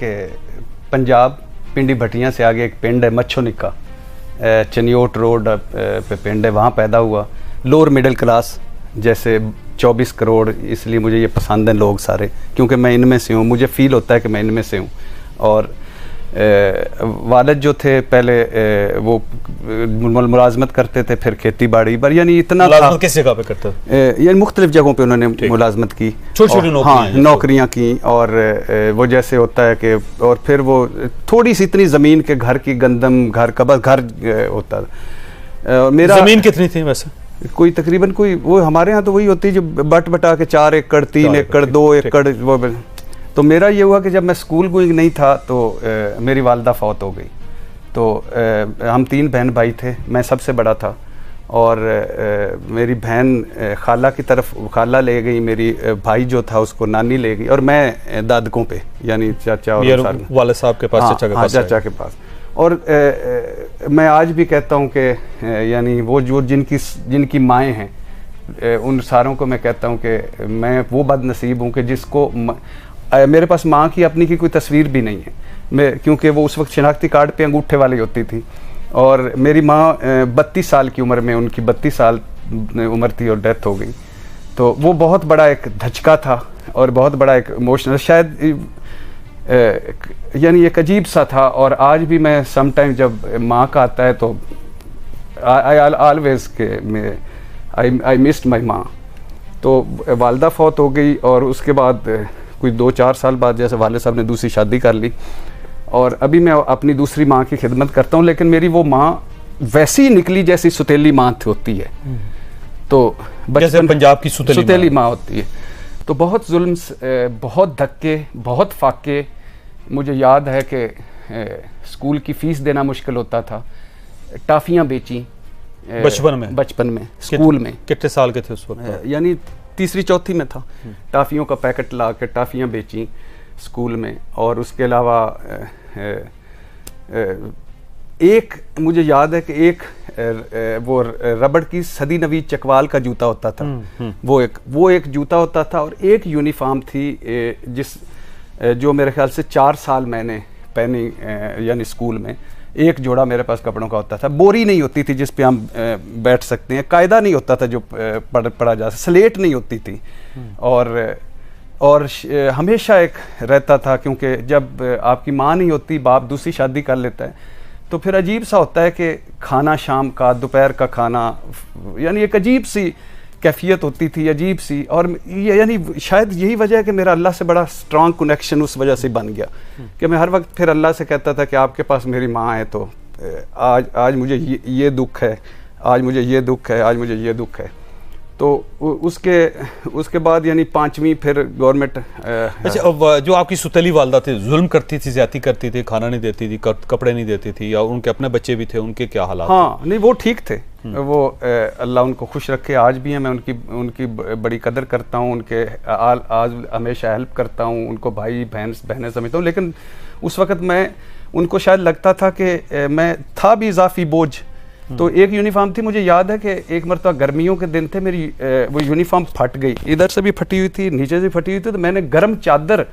कि पंजाब पिंडी भटियां से आगे एक पिंड है मच्छोनिका, चनियोट रोड पे पिंड है, वहाँ पैदा हुआ। लोअर मिडिल क्लास, जैसे 24 करोड़, इसलिए मुझे ये पसंद हैं लोग सारे, क्योंकि मैं इनमें से हूँ, मुझे फ़ील होता है कि मैं इनमें से हूँ। और वालिद जो थे पहले वो मुलाजमत करते थे, फिर खेती बाड़ी पर, यानी इतना था। किस जगह पे करते थे? यानी मुख्तलिफ जगहों पे उन्होंने मुलाजमत की, छोटी-छोटी हाँ नौकरियाँ की। और वो जैसे होता है कि, और फिर वो थोड़ी सी इतनी ज़मीन के घर की गंदम, घर का बस घर होता था। मेरा ज़मीन कितनी थी वैसे? कोई तकरीबन कोई, वो हमारे यहाँ तो वही होती है जो बट बटा के 4 एकड़ 3 एकड़ 2 एकड़ वो। तो मेरा ये हुआ कि जब मैं स्कूल गोइंग नहीं था तो मेरी वालदा फौत हो गई। तो हम 3 बहन भाई थे, मैं सबसे बड़ा था। और मेरी बहन खाला की तरफ, खाला ले गई, मेरी भाई जो था उसको नानी ले गई, और मैं दादकों पे, यानी चाचा और वाले साहब के पास, चाचा के पास। और मैं आज भी कहता हूँ कि यानी वो जो जिनकी माएँ हैं, उन सारों को मैं कहता हूँ कि मैं वो बदनसीब हूँ कि जिसको मेरे पास माँ की अपनी की कोई तस्वीर भी नहीं है, क्योंकि वो उस वक्त शनाख्ती कार्ड पे अंगूठे वाली होती थी। और मेरी माँ 32 साल की उम्र में, उनकी 32 साल उम्र थी और डेथ हो गई। तो वो बहुत बड़ा एक धचका था और बहुत बड़ा एक इमोशनल, शायद यानी एक अजीब सा था। और आज भी मैं समटाइम जब माँ का आता है तो आई ऑलवेज के आई मिस्ड माई माँ। तो वालदा फौत हो गई, और उसके बाद कोई 2-4 साल बाद जैसे वाले साहब ने दूसरी शादी कर ली, और अभी मैं अपनी दूसरी माँ की खिदमत करता हूँ। लेकिन मेरी वो माँ वैसी ही निकली जैसी सुतेली माँ होती है, तो जैसे पंजाब की सुतेली माँ होती है। तो बहुत जुल्म, बहुत धक्के, बहुत फाके। मुझे याद है कि स्कूल की फ़ीस देना मुश्किल होता था, टाफ़ियाँ बेची बचपन में स्कूल में। कितने साल के थे उस वक्त? यानी तीसरी चौथी में था। टाफ़ियों का पैकेट ला के टाफ़ियाँ बेची स्कूल में। और उसके अलावा एक मुझे याद है कि एक वो रबड़ की सदी नवी चकवाल का जूता होता था, वो एक जूता होता था। और एक यूनिफॉर्म थी जो मेरे ख्याल से 4 साल मैंने पहनी, यानी स्कूल में। एक जोड़ा मेरे पास कपड़ों का होता था, बोरी नहीं होती थी जिस पे हम बैठ सकते हैं, कायदा नहीं होता था जो पढ़ा जा, स्लेट नहीं होती थी। और हमेशा एक रहता था, क्योंकि जब आपकी माँ नहीं होती, बाप दूसरी शादी कर लेता है, तो फिर अजीब सा होता है कि खाना शाम का, दोपहर का खाना, यानी एक अजीब सी कैफियत होती थी, अजीब सी। और यानी शायद यही वजह है कि मेरा अल्लाह से बड़ा स्ट्रॉन्ग कनेक्शन उस वजह से बन गया कि मैं हर वक्त फिर अल्लाह से कहता था कि आपके पास मेरी माँ है, तो आज मुझे ये दुख है, आज मुझे ये दुख है, आज मुझे ये दुख है। तो उसके बाद यानी 5वीं फिर गवर्नमेंट। अच्छा, अब जो आपकी सुतेली वालदा थी, जुल्म करती थी, ज्यादती करती थी, खाना नहीं देती थी, कपड़े नहीं देती थी, या उनके अपने बच्चे भी थे, उनके क्या हालात? हाँ, नहीं वो ठीक थे, वो अल्लाह उनको खुश रखे, आज भी हैं। मैं उनकी बड़ी कदर करता हूँ, उनके आज हमेशा हेल्प करता हूँ, उनको भाई बहनें समझता हूँ। लेकिन उस वक़्त मैं उनको शायद लगता था कि मैं था भी इजाफी बोझ। तो एक यूनिफॉर्म थी, मुझे याद है कि एक मरतबा गर्मियों के दिन थे, मेरी वो यूनिफॉर्म फट गई, इधर से भी फटी हुई थी, नीचे से फटी हुई थी। तो मैंने गर्म चादर,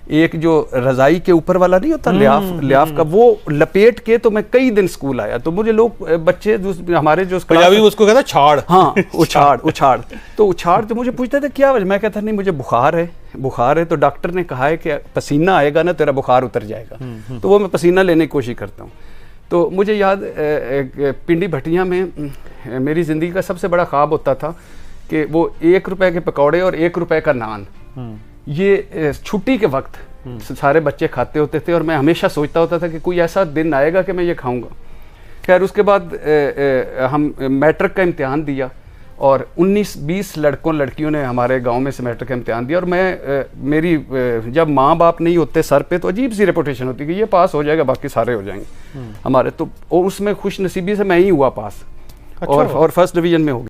एक जो रज़ाई के ऊपर वाला नहीं होता लियाफ का, वो लपेट के तो मैं कई दिन स्कूल आया। तो मुझे लोग बच्चे हमारे जो पंजाबी उसको कहता छाड़, हाँ उछाड़ तो उछाड़ तो मुझे पूछते थे क्या वजह, मैं कहता नहीं मुझे बुखार है। तो डॉक्टर ने कहा है कि पसीना आएगा ना तेरा बुखार उतर जाएगा। तो वो मैं पसीना लेने की कोशिश करता हूँ। तो मुझे याद पिंडी भटियां में मेरी ज़िंदगी का सबसे बड़ा ख्वाब होता था कि वो 1 रुपए के पकौड़े और 1 रुपए का नान, ये छुट्टी के वक्त सारे बच्चे खाते होते थे, और मैं हमेशा सोचता होता था कि कोई ऐसा दिन आएगा कि मैं ये खाऊंगा। खैर उसके बाद हम मैट्रिक का इम्तिहान दिया, और 19-20 लड़कियों ने हमारे गांव में से मैट्रिक का इम्तिहान दिया। और मेरी जब माँ बाप नहीं होते सर पे, तो अजीब सी रेपुटेशन होती कि ये पास हो जाएगा, बाकी सारे हो जाएंगे हमारे। तो उसमें खुश नसीबी से मैं ही हुआ पास। अच्छा। और फर्स्ट डिवीज़न में हो गया।